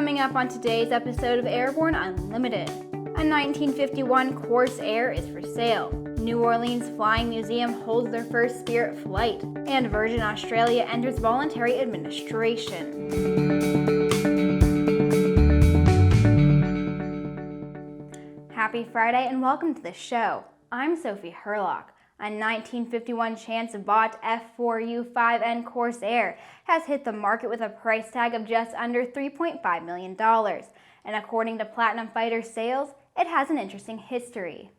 Coming up on today's episode of Airborne Unlimited, a 1951 Corsair is for sale, New Orleans Flying Museum holds their first Spirit flight, and Virgin Australia enters voluntary administration. Happy Friday and welcome to the show. I'm Sophie Herlock. A 1951 Chance Vought F-4U-5N Corsair has hit the market with a price tag of just under $3.5 million. And according to Platinum Fighter Sales, it has an interesting history.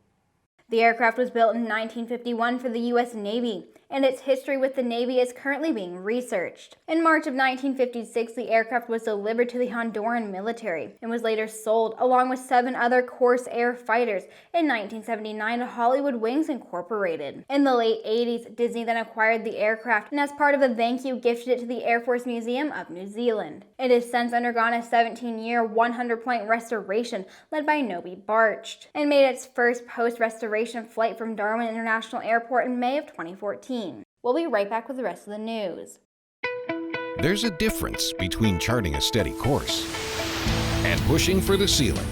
The aircraft was built in 1951 for the U.S. Navy, and its history with the Navy is currently being researched. In March of 1956, the aircraft was delivered to the Honduran Military and was later sold, along with 7 other Corsair Fighters, in 1979 to Hollywood Wings Incorporated. In the late 80s, Disney then acquired the aircraft, and as part of a thank you, gifted it to the Air Force Museum of New Zealand. It has since undergone a 17-year, 100-point restoration led by Nobi Barcht, and made its first post-restoration flight from Darwin International Airport in May of 2014. We'll be right back with the rest of the news. There's a difference between charting a steady course and pushing for the ceiling.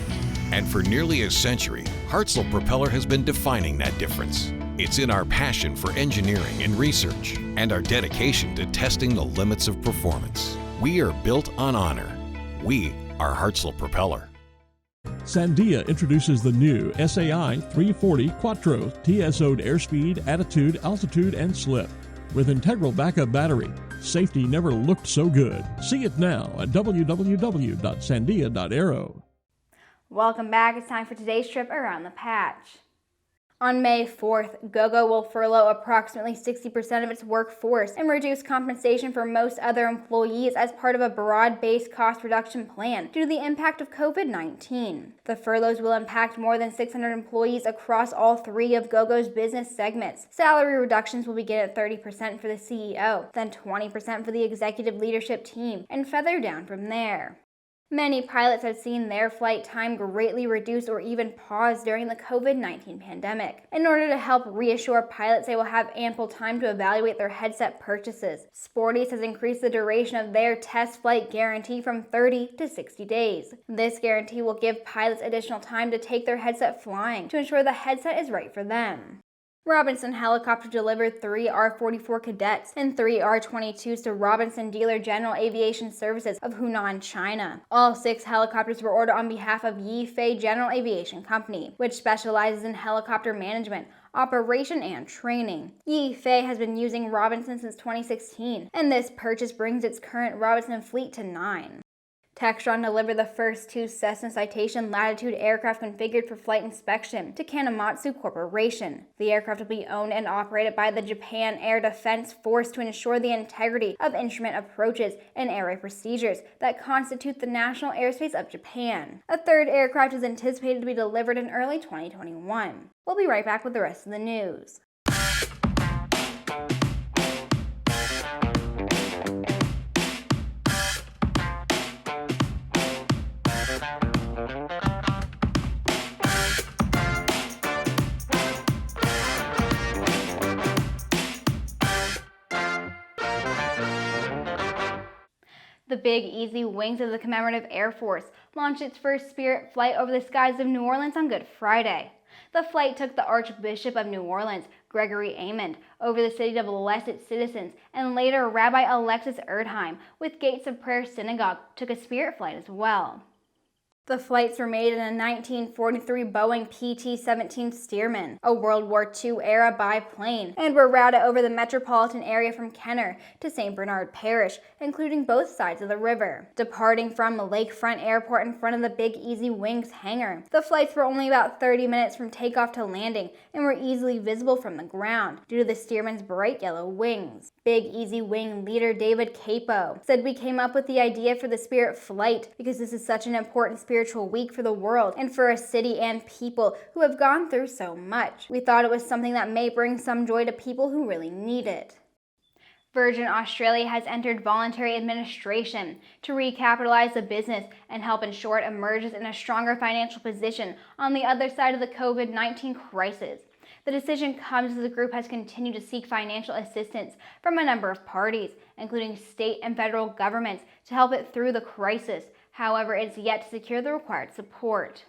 And for nearly a century, Hartzell Propeller has been defining that difference. It's in our passion for engineering and research and our dedication to testing the limits of performance. We are built on honor. We are Hartzell Propeller. Sandia introduces the new SAI 340 Quattro TSO'd airspeed, attitude, altitude, and slip. With integral backup battery, safety never looked so good. See it now at www.sandia.aero. Welcome back. It's time for today's trip around the patch. On May 4th, Gogo will furlough approximately 60% of its workforce and reduce compensation for most other employees as part of a broad-based cost reduction plan due to the impact of COVID-19. The furloughs will impact more than 600 employees across all 3 of Gogo's business segments. Salary reductions will begin at 30% for the CEO, then 20% for the executive leadership team, and feather down from there. Many pilots have seen their flight time greatly reduced or even paused during the COVID-19 pandemic. In order to help reassure pilots they will have ample time to evaluate their headset purchases, Sporty has increased the duration of their test flight guarantee from 30 to 60 days. This guarantee will give pilots additional time to take their headset flying to ensure the headset is right for them. Robinson Helicopter delivered 3 R-44 cadets and 3 R-22s to Robinson Dealer General Aviation Services of Hunan, China. All 6 helicopters were ordered on behalf of Yifei General Aviation Company, which specializes in helicopter management, operation, and training. Yifei has been using Robinson since 2016, and this purchase brings its current Robinson fleet to 9. Textron delivered the first 2 Cessna Citation Latitude aircraft configured for flight inspection to Kanematsu Corporation. The aircraft will be owned and operated by the Japan Air Defense Force to ensure the integrity of instrument approaches and airway procedures that constitute the national airspace of Japan. A 3rd aircraft is anticipated to be delivered in early 2021. We'll be right back with the rest of the news. The Big Easy Wings of the Commemorative Air Force launched its first Spirit flight over the skies of New Orleans on Good Friday. The flight took the Archbishop of New Orleans, Gregory Aymond, over the city to bless its citizens, and later Rabbi Alexis Erdheim with Gates of Prayer Synagogue took a Spirit flight as well. The flights were made in a 1943 Boeing PT-17 Stearman, a World War II-era biplane, and were routed over the metropolitan area from Kenner to St. Bernard Parish, including both sides of the river. Departing from Lakefront Airport in front of the Big Easy Wings hangar, the flights were only about 30 minutes from takeoff to landing and were easily visible from the ground due to the Stearman's bright yellow wings. Big Easy Wing leader David Capo said, "We came up with the idea for the Spirit flight because this is such an important spiritual week for the world and for a city and people who have gone through so much. We thought it was something that may bring some joy to people who really need it." Virgin Australia has entered voluntary administration to recapitalise the business and help ensure it emerges in a stronger financial position on the other side of the COVID-19 crisis. The decision comes as the group has continued to seek financial assistance from a number of parties, including state and federal governments, to help it through the crisis, However, it's yet to secure the required support.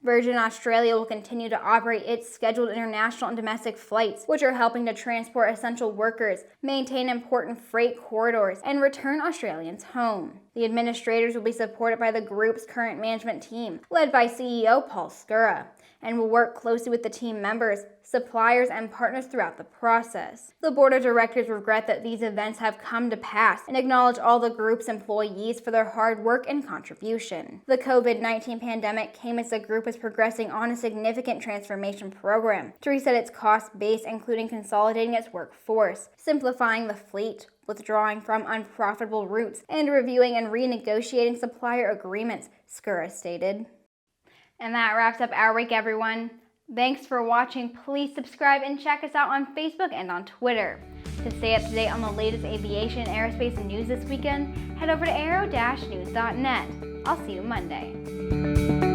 Virgin Australia will continue to operate its scheduled international and domestic flights, which are helping to transport essential workers, maintain important freight corridors, and return Australians home. The administrators will be supported by the group's current management team, led by CEO Paul Skura, and will work closely with the team members, suppliers, and partners throughout the process. The board of directors regret that these events have come to pass and acknowledge all the group's employees for their hard work and contribution. The COVID-19 pandemic came as the group is progressing on a significant transformation program to reset its cost base, including consolidating its workforce, simplifying the fleet, withdrawing from unprofitable routes, and reviewing and renegotiating supplier agreements, Skura stated. And that wraps up our week, everyone. Thanks for watching. Please subscribe and check us out on Facebook and on Twitter. To stay up to date on the latest aviation and aerospace news this weekend, head over to aero-news.net. I'll see you Monday.